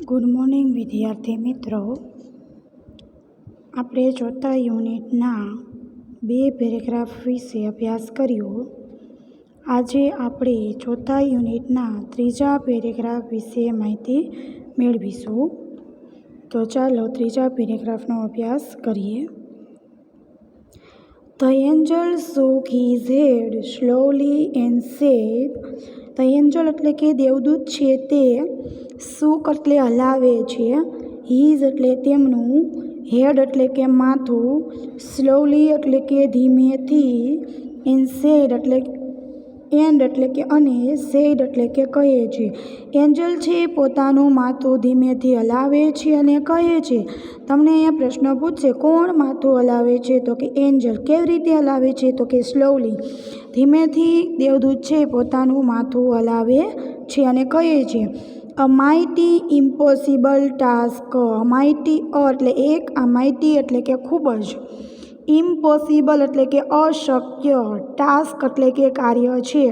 Good morning વિદ્યાર્થી મિત્રો, આપણે ચોથા યુનિટના 2 પેરેગ્રાફ વિશે અભ્યાસ કર્યો. આજે આપણે ચોથા યુનિટના 3જા પેરેગ્રાફ વિશે માહિતી મેળવીશું. તો ચાલો 3જા પેરેગ્રાફનો અભ્યાસ કરીએ. The angel shook his head slowly and said, The angel એટલે કે દેવદૂત છે તે shook એટલે હલાવે છે, his એટલે તેમનું, head એટલે કે માથું, slowly એટલે કે ધીમેથી, and said એટલે કે અને, said એટલે કે કહે છે. એન્જલ છે પોતાનું માથું ધીમેથી હલાવે છે અને કહે છે. તમને અહીંયા પ્રશ્ન પૂછશે, કોણ માથું હલાવે છે? તો કે એન્જલ. કેવી રીતે હલાવે છે? તો કે સ્લોલી, ધીમેથી દેવદૂત છે પોતાનું માથું હલાવે છે અને કહે છે. અ માઇટી ઇમ્પોસિબલ ટાસ્ક. માઇટી એટલે એક, આ માઇટી એટલે કે ખૂબ જ, ઇમ્પોસિબલ એટલે કે અશક્ય, ટાસ્ક એટલે કે કાર્ય છે,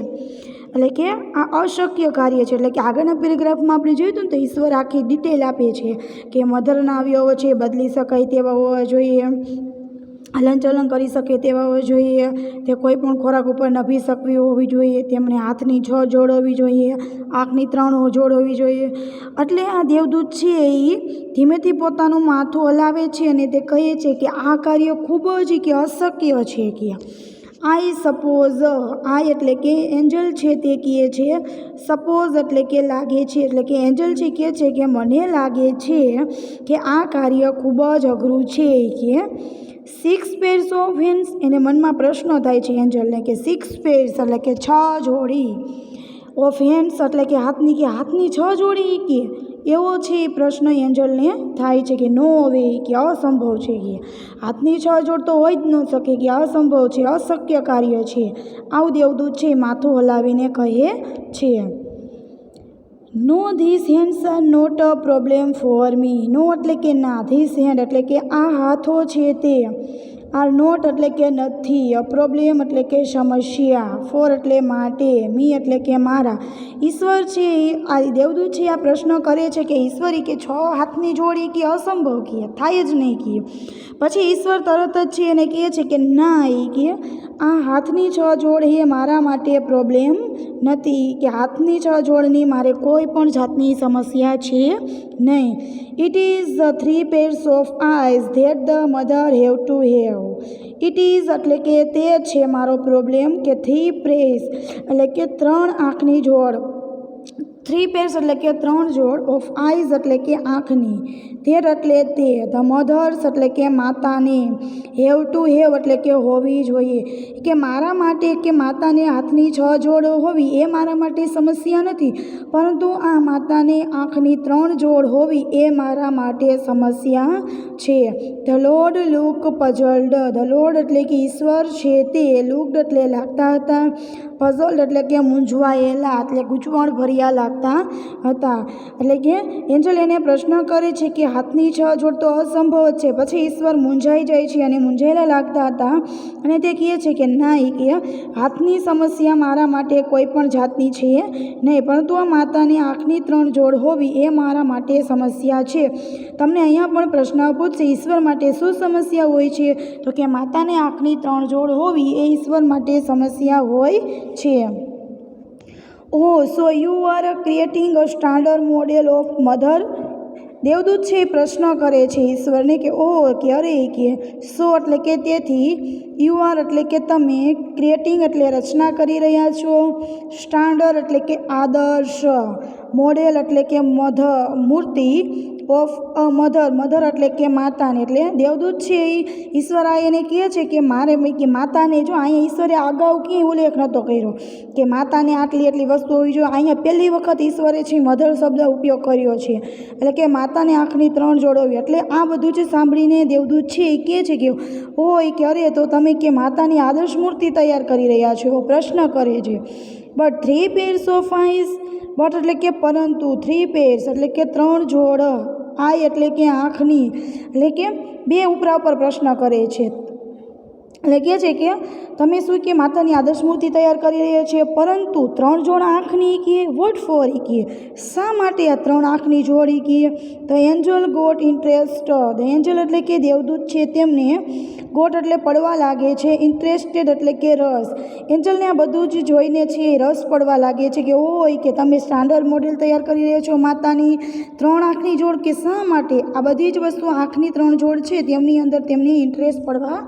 એટલે કે આ અશક્ય કાર્ય છે. એટલે કે આગળના પેરેગ્રાફમાં આપણે જોયું હતું ને, તો ઈશ્વર આખી ડિટેલ આપે છે કે મધરના અવયવો છે બદલી શકાય તેવા હોવા જોઈએ, હલનચલન કરી શકે તેવા હોવા જોઈએ, તે કોઈ પણ ખોરાક ઉપર નભી શકવી હોવી જોઈએ, તેમને હાથની 6 જોડ હોવી જોઈએ, આંખની 3 જોડ હોવી જોઈએ. એટલે આ દેવદૂત છે એ ધીમેથી પોતાનું માથું હલાવે છે અને તે કહે છે કે આ કાર્ય ખૂબ જ કે અશક્ય છે. કે આઈ સપોઝ, આઈ એટલે કે એન્જલ છે તે કહે છે, સપોઝ એટલે કે લાગે છે, એટલે કે એન્જલ છે કહે છે કે મને લાગે છે કે આ કાર્ય ખૂબ જ અઘરું છે. કે 6 pairs of hands, એને મનમાં પ્રશ્ન થાય છે એન્જલને કે 6 pairs એટલે કે 6 જોડી, ઓફ હેન્ડ્સ એટલે કે હાથની 6 જોડી, કે એવો છે પ્રશ્ન એન્જલને થાય છે. કે નો વે, કે અસંભવ છે, કે હાથની 6 જોડ તો હોય જ ન શકે, કે અસંભવ છે, અશક્ય કાર્ય છે. આવું દેવદૂત છે માથું હલાવીને કહે છે. No this hands are not a problem for me. No એટલે કે ના, ધીસ હેન્ડ એટલે કે આ હાથો છે તે, આર નોટ એટલે કે નથી, અ પ્રોબ્લેમ એટલે કે સમસ્યા, ફોર એટલે માટે, મી એટલે કે મારા. ઈશ્વર છે આ દેવદૂત છે આ પ્રશ્ન કરે છે કે ઈશ્વરી કે 6 હાથની જોડી કે અસંભવ, કે થાય જ નહીં. કે પછી ઈશ્વર તરત જ છે એને કહે છે કે ના, એ કે આ હાથની 6 જોડ એ મારા માટે પ્રોબ્લેમ નથી, કે હાથની 6 જોડની મારે કોઈ પણ જાતની સમસ્યા છે નહીં. It is the 3 pairs of eyes that the mother have to have. It is એટલે કે તે છે મારો પ્રોબ્લેમ, કે 3 pairs એટલે કે 3 આંખની જોડ, 3 pairs એટલે કે 3 જોડ, ઓફ આઈઝ એટલે કે આંખની, ધેટ એટલે તે, ધ મધર્સ એટલે કે માતાને, હેવ ટુ હેવ એટલે કે હોવી જોઈએ. કે મારા માટે કે માતાને હાથની 6 જોડ હોવી એ મારા માટે સમસ્યા નથી, પરંતુ આ માતાને આંખની 3 જોડ હોવી એ મારા માટે સમસ્યા છે. The Lord look puzzled. The Lord એટલે કે ઈશ્વર છે તે, લુકડ એટલે લાગતા હતા, પઝલ્ડ એટલે કે મૂંઝવાયેલા, એટલે ગૂંચવણ ભર્યા લાગતા હતા. એટલે કે એન્જલ એને પ્રશ્ન કરે છે કે હાથની 6 જોડ તો અસંભવ જ છે. પછી ઈશ્વર મૂંઝાઈ જાય છે અને મૂંઝાયેલા લાગતા હતા અને તે કહે છે કે ના, કે હાથની સમસ્યા મારા માટે કોઈ પણ જાતની છે નહીં, પરંતુ આ માતાની આંખની 3 જોડ હોવી એ મારા માટે સમસ્યા છે. તમને અહીંયા પણ પ્રશ્ન પૂછશે, ઈશ્વર માટે શું સમસ્યા હોય છે? તો કે માતાને આંખની 3 જોડ હોવી એ ઈશ્વર માટે સમસ્યા હોય છે. Oh, so you are creating a standard model of mother. દેવદૂત છે પ્રશ્ન કરે છે ઈશ્વરને કે ઓહ, કે અરે, કે સો એટલે કે તેથી, યુ આર એટલે કે તમે, ક્રિએટિંગ એટલે રચના કરી રહ્યા છો, સ્ટાન્ડર્ડ એટલે કે આદર્શ, મોડેલ એટલે કે મૂર્તિ, ઓફ અ મધર એટલે કે માતાને. એટલે દેવદૂત છે ઈશ્વર આ એને કહે છે કે મારે કે માતાને, જો અહીંયા ઈશ્વરે અગાઉ ક્યાંય ઉલ્લેખ નહોતો કર્યો કે માતાને આટલી વસ્તુ હોવી જોઈએ, અહીંયા પહેલી વખત ઈશ્વરે છે મધર શબ્દ ઉપયોગ કર્યો છે, એટલે કે માતાને આંખની 3 જોડ હોવી. એટલે આ બધું જ સાંભળીને દેવદૂત છે એ કહે છે કે ઓય, કે અરે, તો તમે કે માતાની આદર્શ મૂર્તિ તૈયાર કરી રહ્યા છો, એવો પ્રશ્ન કરે છે. But 3 pairs of eyes, but એટલે કે પરંતુ, 3 pairs એટલે કે 3 જોડ, આઈ એટલે કે આંખની, એટલે કે 2 ઉપરા ઉપર પ્રશ્ન કરે છે. એટલે કહે છે કે તમે શું કે માતાની આદર્શ મૂર્તિ તૈયાર કરી રહ્યા છે, પરંતુ 3 જોડ આંખની કે વોટ ફોર કે શા માટે આ 3 આંખની જોડ કે the angel got interest. The angel એટલે કે દેવદૂત છે તેમને ગોટ એટલે પડવા લાગે છે, ઇન્ટરેસ્ટેડ એટલે કે રસ. એન્જલને આ બધું જ જોઈને છે રસ પડવા લાગે છે કે ઓય કે તમે સ્ટાન્ડર્ડ મોડેલ તૈયાર કરી રહ્યા છો માતાની 3 આંખની જોડ કે શા માટે. આ બધી જ વસ્તુ આંખની 3 જોડ છે તેમની અંદર તેમને ઇન્ટરેસ્ટ પડવા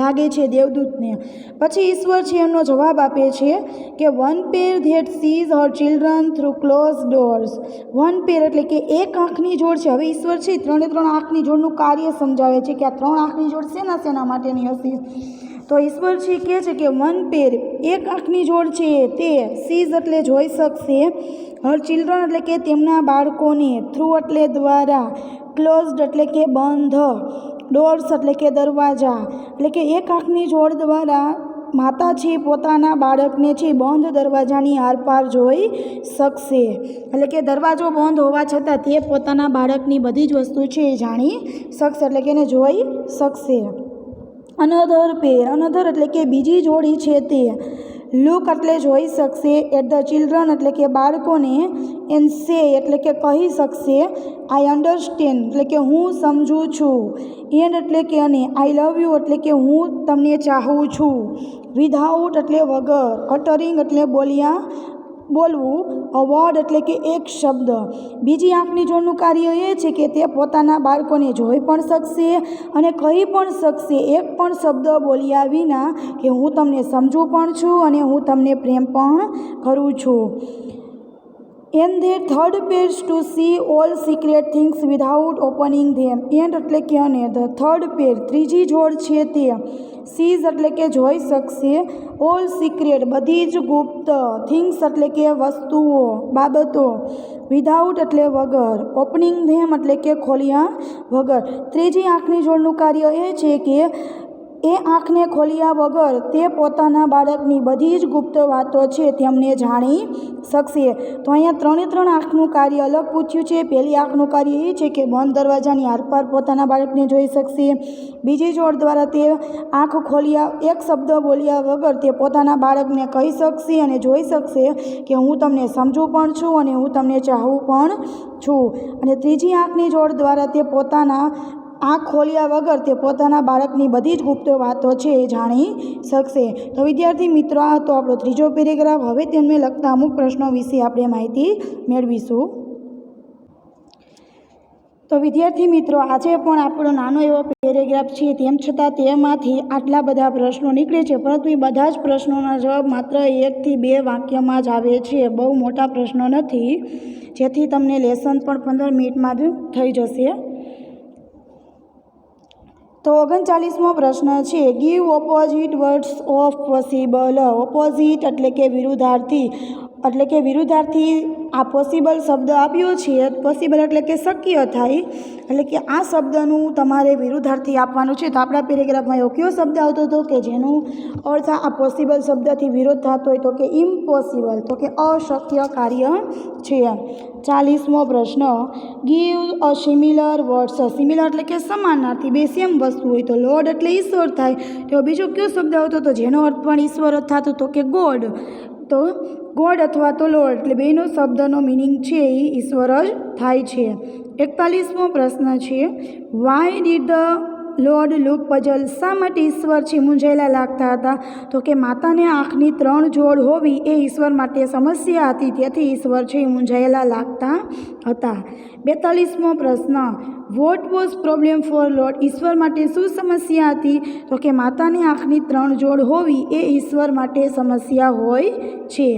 લાગે છે દેવદૂતને. પછી ઈશ્વર છે એમનો જવાબ આપે છે કે one pair that sees her children through close doors. One pair એટલે કે એક આંખની જોડ છે. હવે ઈશ્વર છે 3 આંખની જોડનું કાર્ય સમજાવે છે કે આ 3 આંખની જોડ શેના માટેની હશે. તો ઈશ્વર છે કહે છે કે વન પેર એક આંખની જોડ છે તે સીઝ એટલે જોઈ શકશે, હર ચિલ્ડ્રન એટલે કે તેમના બાળકોને, થ્રુ એટલે દ્વારા, ક્લોઝડ એટલે કે બંધ, ડોર્સ એટલે કે દરવાજા. એટલે કે એક આંખની જોડ દ્વારા માતા છે પોતાના બાળકને છે બંધ દરવાજાની આરપાર જોઈ શકશે. એટલે કે દરવાજો બંધ હોવા છતાં તે પોતાના બાળકની બધી જ વસ્તુ છે એ જાણી શકશે, એટલે કે એને જોઈ શકશે. અનધર પેર, અનધર એટલે કે બીજી જોડી છે તે લુક એટલે જોઈ શકશે, એટ ધ ચિલ્ડ્રન એટલે કે બાળકોને, એન્ડ સે એટલે કે કહી શકશે, આઈ અન્ડરસ્ટેન્ડ એટલે કે હું સમજું છું, એન્ડ એટલે કે અને, આઈ લવ યુ એટલે કે હું તમને ચાહું છું, વિધાઉટ એટલે વગર, અટરિંગ એટલે બોલવું, અ વર્ડ એટલે કે એક શબ્દ. બીજી આંખની જોડનું કાર્ય એ છે કે તે પોતાના બાળકોને જોઈ પણ શકશે અને કહી પણ શકશે એક પણ શબ્દ બોલ્યા વિના કે હું તમને સમજું પણ છું અને હું તમને પ્રેમ પણ કરું છું. And their third pairs to see all secret things without opening them. And એટલે કે અને, ધ થર્ડ પેર ત્રીજી જોડ છે તે સીઝ એટલે કે જોઈ શકશે, ઓલ સિક્રેટ બધી જ ગુપ્ત, થિંગ્સ એટલે કે વસ્તુઓ, બાબતો, વિધાઉટ એટલે વગર, ઓપનિંગ ધેમ એટલે કે ખોલ્યા વગર. ત્રીજી આંખની જોડનું કાર્ય એ છે કે એ આંખને ખોલ્યા વગર તે પોતાના બાળકની બધી જ ગુપ્ત વાતો છે તેમને જાણી શકશે. તો અહીંયા 3 આંખનું કાર્ય અલગ પૂછ્યું છે. પહેલી આંખનું કાર્ય એ છે કે બંધ દરવાજાની આરપાર પોતાના બાળકને જોઈ શકશે. બીજી જોડ દ્વારા તે આંખ ખોલ્યા એક શબ્દ બોલ્યા વગર તે પોતાના બાળકને કહી શકશે અને જોઈ શકશે કે હું તમને સમજું પણ છું અને હું તમને ચાહું પણ છું. અને ત્રીજી આંખની જોડ દ્વારા તે પોતાના આંખ ખોલ્યા વગર તે પોતાના બાળકની બધી જ ગુપ્ત વાતો છે એ જાણી શકશે. તો વિદ્યાર્થી મિત્રો, આ તો આપણો ત્રીજો પેરેગ્રાફ. હવે તેમને લગતા અમુક પ્રશ્નો વિશે આપણે માહિતી મેળવીશું. તો વિદ્યાર્થી મિત્રો, આજે પણ આપણો નાનો એવો પેરેગ્રાફ છે, તેમ છતાં તેમાંથી આટલા બધા પ્રશ્નો નીકળે છે, પરંતુ એ બધા જ પ્રશ્નોના જવાબ માત્ર 1 થી 2 વાક્યમાં જ આવે છે. બહુ મોટા પ્રશ્નો નથી, જેથી તમને લેસન પણ 15 મિનિટમાં જ થઈ જશે. તો 39મો પ્રશ્ન છે, give opposite words of possible. Opposite એટલે કે વિરુદ્ધાર્થી, એટલે કે વિરુદ્ધાર્થી આ પોસિબલ શબ્દ આપ્યો છે. પોસિબલ એટલે કે શક્ય થાય, એટલે કે આ શબ્દનું તમારે વિરુદ્ધાર્થી આપવાનું છે. તો આપણા પેરેગ્રાફમાં એવો કયો શબ્દ આવતો હતો કે જેનું અર્થ આ પોસિબલ શબ્દથી વિરોધ થતો હોય? તો કે ઇમ્પોસિબલ, તો કે અશક્ય કાર્ય છે. 40મો પ્રશ્ન, give a similar words. Similar એટલે કે સમાનાર્થી, બે સેમ વસ્તુ હોય. તો લોર્ડ એટલે ઈશ્વર થાય. તો બીજો કયો શબ્દ આવતો હતો જેનો અર્થ પણ ઈશ્વર જ થતો? તો કે ગોડ. તો ગોડ અથવા તો લોર્ડ એટલે બેનો શબ્દનો મિનિંગ છે એ ઈશ્વર જ થાય છે. 41મો પ્રશ્ન છે, Y did the Lord look puzzle. શા માટે ઈશ્વર છે મૂંઝાયેલા લાગતા હતા? તો કે માતાને આંખની 3 જોડ હોવી એ ઈશ્વર માટે સમસ્યા હતી, તેથી ઈશ્વર છે એ મૂંઝાયેલા લાગતા હતા. 42મો પ્રશ્ન, what was problem four lord. ઈશ્વર માટે શું સમસ્યા હતી? તો કે માતાની આંખની 3 જોડ હોવી એ ઈશ્વર માટે સમસ્યા હોય છે.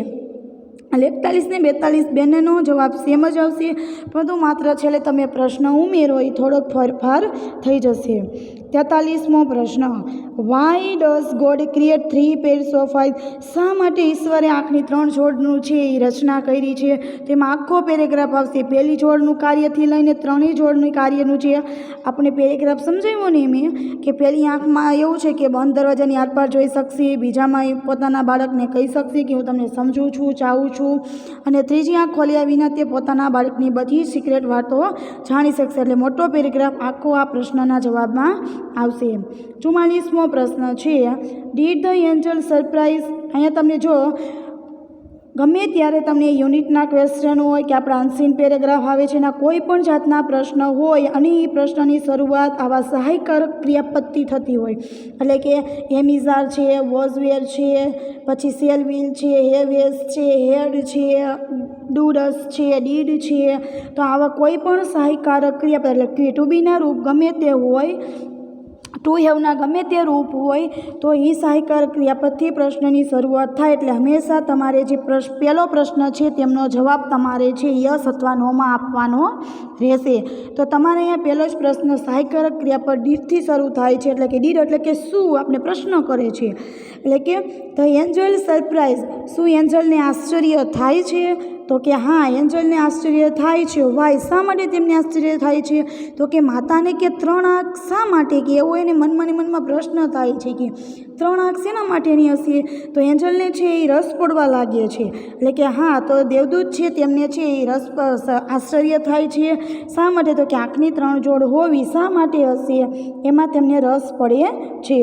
41 ને 42 બંનેનો જવાબ સેમ જ આવશે, પરંતુ માત્ર છેલ્લે તમે પ્રશ્ન ઉમેરો એ થોડોક ફેરફાર થઈ જશે. 43મો પ્રશ્ન, why does God create 3 pairs of eyes. શા માટે ઈશ્વરે આંખની 3 જોડનું છે એ રચના કરી છે? તેમાં આખો પેરેગ્રાફ આવશે. પહેલી જોડનું કાર્યથી લઈને 3 જોડનું કાર્યનું છે આપણે પેરેગ્રાફ સમજાવ્યો ને મેં, કે પહેલી આંખમાં એવું છે કે બંધ દરવાજાની આરપાર જોઈ શકશે, બીજામાં એ પોતાના બાળકને કહી શકશે કે હું તમને સમજું છું, ચાહું છું, અને ત્રીજી આંખ ખોલ્યા વિના તે પોતાના બાળકની બધી સિક્રેટ વાતો જાણી શકશે. એટલે મોટો પેરેગ્રાફ આખો આ પ્રશ્નના જવાબમાં આવશે. 44મો પ્રશ્ન છે, ડીડ ધ એન્જલ સરપ્રાઇઝ. અહીંયા તમને જો ગમે ત્યારે તમને યુનિટના ક્વેશ્ચન હોય કે આપણા અનસીન પેરેગ્રાફ આવે છે એના કોઈ પણ જાતના પ્રશ્ન હોય અને એ પ્રશ્નની શરૂઆત આવા સહાયકારક ક્રિયાપદથી થતી હોય, એટલે કે એમિઝાર છે, વોઝવેર છે, પછી સેલવિલ છે, હેવેસ છે, હેડ છે, ડુડસ છે, ડીડ છે, તો આવા કોઈ પણ સહાયકારક ક્રિયાપદ એટલે કે ટુ બીના રૂપ ગમે તે હોય, ટુ હેવના ગમે તે રૂપ હોય તો એ સહાયકારક ક્રિયાપદથી પ્રશ્નની શરૂઆત થાય. એટલે હંમેશા તમારે જે પહેલો પ્રશ્ન છે તેમનો જવાબ તમારે છે યસ અથવા નોમાં આપવાનો રહેશે. તો તમારે અહીંયા પહેલો જ પ્રશ્ન સહાયકારક ક્રિયાપદ ડીડથી શરૂ થાય છે, એટલે કે ડીડ એટલે કે શું, આપણે પ્રશ્ન કરે છે, એટલે કે ધ એન્જલ સરપ્રાઇઝ, શું એન્જલને આશ્ચર્ય થાય છે? તો કે હા, એન્જલને આશ્ચર્ય થાય છે. વાય, શા માટે તેમને આશ્ચર્ય થાય છે? તો કે માતાને કે 3 આંખ શા માટે, કે એવો એને મનમાં પ્રશ્ન થાય છે કે 3 આંખ શેના માટેની હશે? તો એન્જલને છે એ રસ પડવા લાગે છે, એટલે કે હા, તો દેવદૂત છે તેમને છે એ આશ્ચર્ય થાય છે. શા માટે? તો કે આંખની 3 જોડ હોવી શા માટે હશે, એમાં તેમને રસ પડે છે.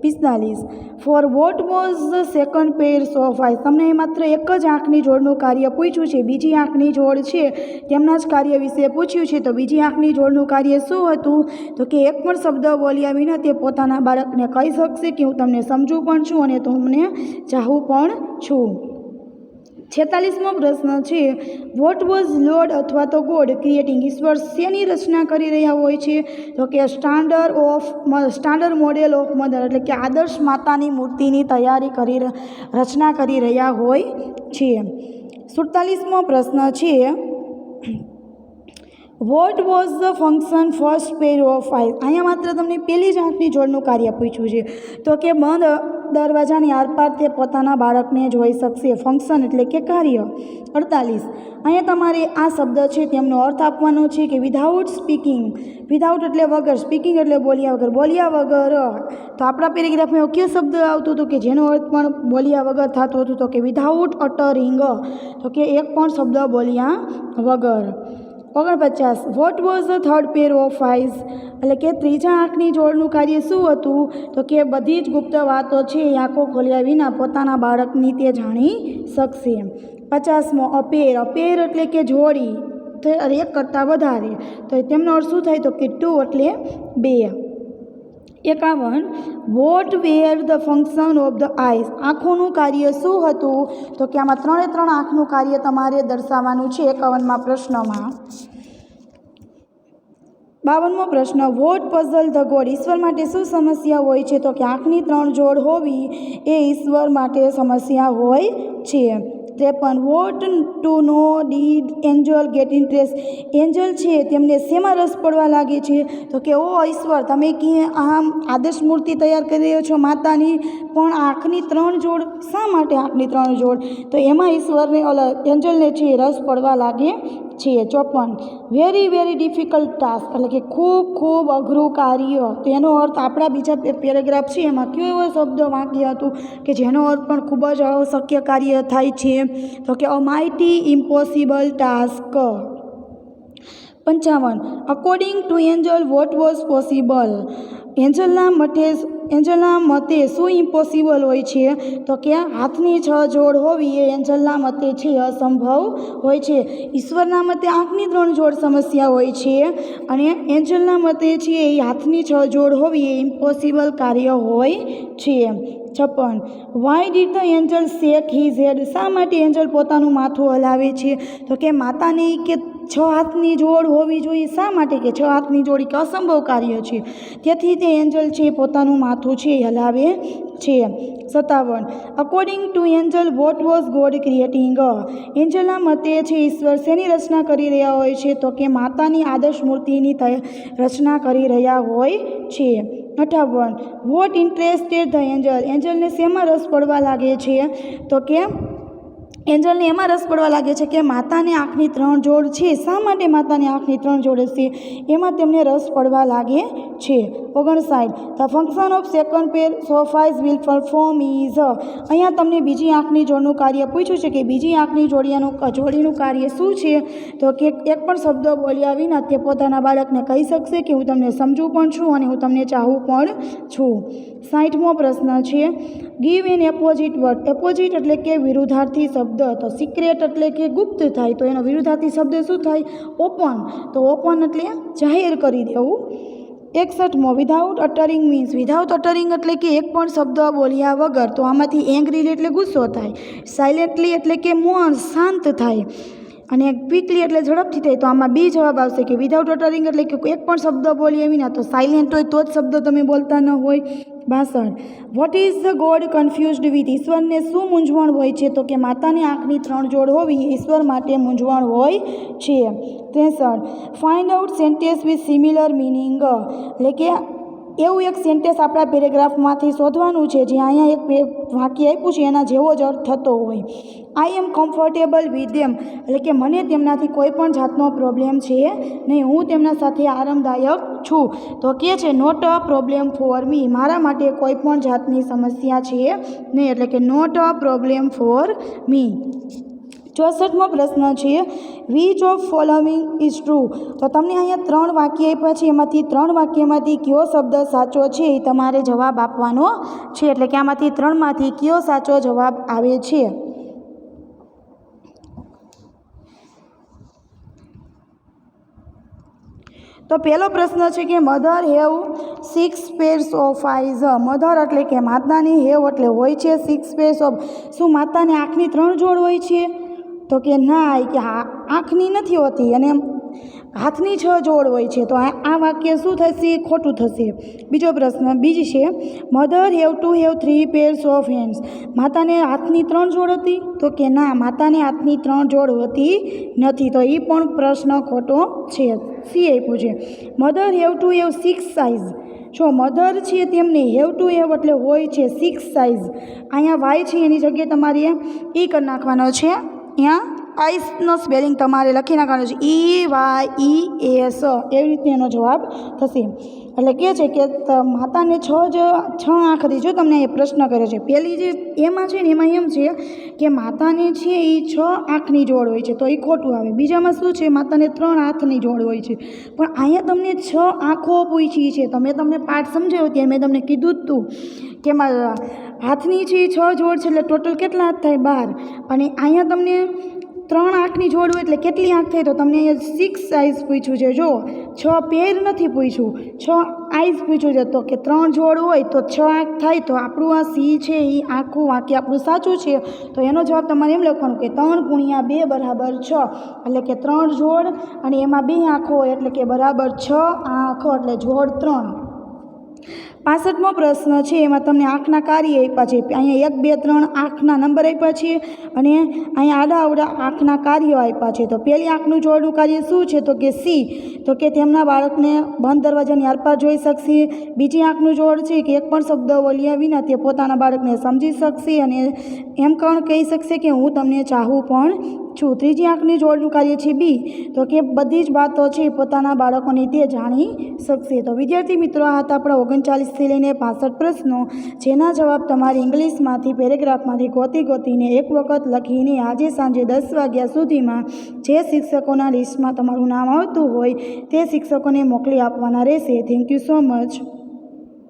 45 for what was the second pairs of eyes. તમને માત્ર એક જ આંખની જોડનું કાર્ય પૂછ્યું છે, બીજી આંખની જોડ છે તેમના જ કાર્ય વિશે પૂછ્યું છે. તો બીજી આંખની જોડનું કાર્ય શું હતું? તો કે એક પણ શબ્દ બોલ્યા વિના તે પોતાના બાળકને કહી શકશે કે હું તમને સમજું પણ છું અને તમને ચાહું પણ છું. 46મો પ્રશ્ન છે, વોટ વોઝ લોર્ડ અથવા તો ગોડ ક્રિએટિંગ. ઈશ્વર શેની રચના કરી રહ્યા હોય છે? તો કે સ્ટાન્ડર્ડ મોડેલ ઓફ મધર, એટલે કે આદર્શ માતાની મૂર્તિની રચના કરી રહ્યા હોય છે. 47મો પ્રશ્ન છે, vote was the function first pair of eyes. અહીંયા માત્ર તમને પહેલી જ આંખની જોડનું કાર્ય પૂછ્યું છે, તો કે બંધ દરવાજાની આરપાર તે પોતાના બાળકને જોઈ શકશે. ફંક્શન એટલે કે કાર્ય. 48 અહીંયા તમારે આ શબ્દ છે તેમનો અર્થ આપવાનો છે કે વિધાઉટ સ્પીકિંગ. વિધાઉટ એટલે વગર, સ્પીકિંગ એટલે બોલ્યા વગર. બોલ્યા વગર, તો આપણા પેરેગ્રાફમાં કયો શબ્દ આવતો હતો કે જેનો અર્થ પણ બોલ્યા વગર થતો હતો? તો કે વિધાઉટ અટરિંગ, તો કે એક પણ શબ્દ બોલ્યા વગર. 49 vote was the third pair of eyes, એટલે કે ત્રીજા આંખની જોડનું કાર્ય શું હતું? તો કે બધી જ ગુપ્ત વાતો છે એ આંખો ખોલ્યા વિના પોતાના બાળકની તે જાણી શકશે. 50મો અપેર. અપેર એટલે કે જોડી, તો એક કરતાં વધારે, તો તેમનો અર્થ શું થાય? તો કે 2 એટલે 2. 51 what were the function of the eyes. આંખોનું કાર્ય શું હતું? તો કે આમાં 3 આંખનું કાર્ય તમારે દર્શાવવાનું છે 51મા પ્રશ્નમાં. 52મો પ્રશ્ન, વોટ પઝલ ધ ગોડ. ઈશ્વર માટે શું સમસ્યા હોય છે? તો કે આંખની 3 જોડ હોવી એ ઈશ્વર માટે સમસ્યા હોય છે. 53 what to know did angel get interest. Angel છે તેમને શેમાં રસ પડવા લાગે છે? તો કે ઓ ઈશ્વર, તમે કે આમ આદર્શ મૂર્તિ તૈયાર કરી રહ્યો છો માતાની, પણ આંખની 3 જોડ શા માટે આંખની 3 જોડ? તો એમાં ઈશ્વરને એન્જલને છે રસ પડવા લાગે છે. 54 વેરી વેરી ડિફિકલ્ટ ટાસ્ક, એટલે કે ખૂબ અઘરું કાર્ય. તો એનો અર્થ આપણા બીજા પેરેગ્રાફ છે એમાં કયો એવો શબ્દ વાક્ય હતું કે જેનો અર્થ પણ ખૂબ જ અશક્ય કાર્ય થાય છે? તો કે a mighty impossible task. 55 according to angel what was possible. એન્જલના મતે શું ઇમ્પોસિબલ હોય છે? તો કે હાથની 6 જોડ હોવી એ એન્જલના મતે છે અસંભવ હોય છે. ઈશ્વરના મતે આંખની 3 જોડ સમસ્યા હોય છે અને એન્જલના મતે છે એ હાથની 6 જોડ હોવી એ ઇમ્પોસિબલ કાર્ય હોય છે. 56 why did the angel shake his head. શા માટે એન્જલ પોતાનું માથું હલાવે છે? તો કે માતાની કે 6 હાથની જોડ હોવી જોઈએ. શા માટે? કે 6 હાથની જોડ એક અસંભવ કાર્ય છે, તેથી તે એન્જલ છે પોતાનું માથું છે હલાવે છે. 57 according to angel what was God creating. એન્જલના મતે છે ઈશ્વર શેની રચના કરી રહ્યા હોય છે? તો કે માતાની આદર્શ મૂર્તિની રચના કરી રહ્યા હોય છે. 58 વોટ ઇન્ટરેસ્ટેડ ધ એન્જલ. એન્જલને શેમાં રસ પડવા લાગે છે? તો કે એન્જલને એમાં રસ પડવા લાગે છે કે માતાને આંખની 3 જોડ છે. શા માટે માતાને આંખની 3 જોડ હશે? એમાં તેમને રસ પડવા લાગે છે. 59. The function of second pair of eyes will perform is. અહીંયા તમને બીજી આંખની જોડનું કાર્ય પૂછ્યું છે કે બીજી આંખની જોડીનું કાર્ય શું છે? તો કે એક પણ શબ્દ બોલ્યા વિના તે પોતાના બાળકને કહી શકશે કે હું તમને સમજું પણ છું અને હું તમને ચાહું પણ છું. 60મો પ્રશ્ન છે, ગીવ એન એપોઝિટ વર્ડ. એપોઝિટ એટલે કે વિરુદ્ધાર્થી શબ્દ. તો સિક્રેટ એટલે કે ગુપ્ત થાય, તો એનો વિરુદ્ધાર્થી શબ્દ શું થાય? ઓપન. તો ઓપન એટલે જાહેર કરી દેવું. 61મો, વિધાઉટ અટરિંગ મીન્સ. વિધાઉટ અટરિંગ એટલે કે એક પણ શબ્દ બોલ્યા વગર. તો આમાંથી એંગ્રીલી એટલે ગુસ્સો થાય, સાયલેન્ટલી એટલે કે મૌન શાંત થાય, અને ક્વિકલી એટલે ઝડપથી થાય. તો આમાં બી જવાબ આવશે કે વિધાઉટ અટરિંગ એટલે કે એક પણ શબ્દ બોલ્યા વિના. તો સાયલેન્ટ હોય તો જ શબ્દ તમે બોલતા ન હોય. 62. What is the God confused with. ઈશ્વરને શું મૂંઝવણ હોય છે? તો કે માતાની આંખની 3 જોડ હોવી ઈશ્વર માટે મૂંઝવણ હોય છે. 63. Find out sentence with similar meaning. એટલે કે એવું એક સેન્ટેન્સ આપણા પેરેગ્રાફમાંથી શોધવાનું છે જે અહીંયા એક વાક્ય આપ્યું છે એના જેવો જ અર્થ થતો હોય. આઈ એમ કમ્ફર્ટેબલ વિથ ધેમ. એટલે કે મને તેમનાથી કોઈ પણ જાતનો પ્રોબ્લેમ છે નહીં, હું તેમના સાથે આરામદાયક છું. તો કે છે not a problem for me. મારા માટે કોઈ પણ જાતની સમસ્યા છે નહીં, એટલે કે not a problem for me. 64મો પ્રશ્ન છે, which of following is true. તો તમને અહીંયા 3 વાક્ય આપ્યા છે, એમાંથી 3 વાક્યમાંથી કયો શબ્દ સાચો છે એ તમારે જવાબ આપવાનો છે. એટલે કે આમાંથી 3માંથી કયો સાચો જવાબ આવે છે? તો પહેલો પ્રશ્ન છે કે mother have 6 pairs of eyes. Mother એટલે કે માતાની, હેવ એટલે હોય છે, 6 pairs of. શું માતાને આંખની 3 જોડ હોય છે? તો કે ના, કે આંખની નથી હોતી અને હાથની 6 જોડ હોય છે. તો આ વાક્ય શું થશે? ખોટું થશે. બીજો પ્રશ્ન બીજી છે, mother have to have 3 pairs of hands. માતાને હાથની 3 જોડ હતી? તો કે ના, માતાને હાથની 3 જોડ હોતી નથી. તો એ પણ પ્રશ્ન ખોટો છે. સી આપ્યું છે, mother have to have 6 size. જો મધર છે તેમને હેવ ટુ હેવ એટલે હોય છે 6 સાઇઝ. અહીંયા વાય છે એની જગ્યાએ તમારે ઈ કરી નાખવાનો છે. અહીંયા આઈસનો સ્પેલિંગ તમારે લખી નાખવાનો છે, EYES. એવી રીતે એનો જવાબ થશે. એટલે કહે છે કે માતાને 6 આંખ હતી. જો તમને એ પ્રશ્ન કર્યો છે, પહેલી જે એમાં છે ને એમાં એમ છે કે માતાને છે એ 6 આંખની જોડ હોય છે, તો એ ખોટું આવે. બીજામાં શું છે? માતાને 3 હાથની જોડ હોય છે. પણ અહીંયા તમને 6 આંખો પૂછી છે. તો મેં તમને પાઠ સમજાવ્યો ત્યારે મેં તમને કીધું જ હતું કે હાથની છે 6 જોડ છે, એટલે ટોટલ કેટલા હાથ થાય? 12. અને અહીંયા તમને 3 આંખની જોડ હોય એટલે કેટલી આંખ થાય? તો તમને અહીંયા 6 સાઇઝ પૂછ્યું છે. જો 6 પેર નથી પૂછ્યું, 6 આઈઝ પૂછ્યું છે. તો કે 3 જોડ હોય તો 6 આંખ થાય. તો આપણું આ સી છે એ આખું વાક્ય આપણું સાચું છે. તો એનો જવાબ તમારે એમ લખવાનું કે 3 × 2 = 6. એટલે કે 3 જોડ અને એમાં 2 આંખો હોય એટલે કે બરાબર 6 આંખો, એટલે જોડ 3. 65મો પ્રશ્ન છે, એમાં તમને આંખના કાર્ય આપ્યા છે. અહીંયા 1, 2, 3 આંખના નંબર આપ્યા છે અને અહીંયા આડા આંખના કાર્યો આપ્યા છે. તો પહેલી આંખનું જોડનું કાર્ય શું છે? તો કે સી. તો કે તેમના બાળકને બંધ દરવાજાની આરપાર જોઈ શકશે. બીજી આંખનું જોડ છે કે એક પણ શબ્દ બોલ્યા વિના તે પોતાના બાળકને સમજી શકશે અને એમ પણ કહી શકશે કે હું તમને ચાહું પણ છું. ત્રીજી આંખની જોડનું કાર્ય છે બી. તો કે બધી જ વાતો છે પોતાના બાળકોની તે જાણી શકશે. તો વિદ્યાર્થી મિત્રો, આ હતા આપણા 39થી લઈને 65 પ્રશ્નો, જેના જવાબ તમારે ઇંગ્લિશમાંથી પેરેગ્રાફમાંથી ગોતીને એક વખત લખીને આજે સાંજે 10 વાગ્યા સુધીમાં જે શિક્ષકોના લિસ્ટમાં તમારું નામ આવતું હોય તે શિક્ષકોને મોકલી આપવાના રહેશે. Thank you so much.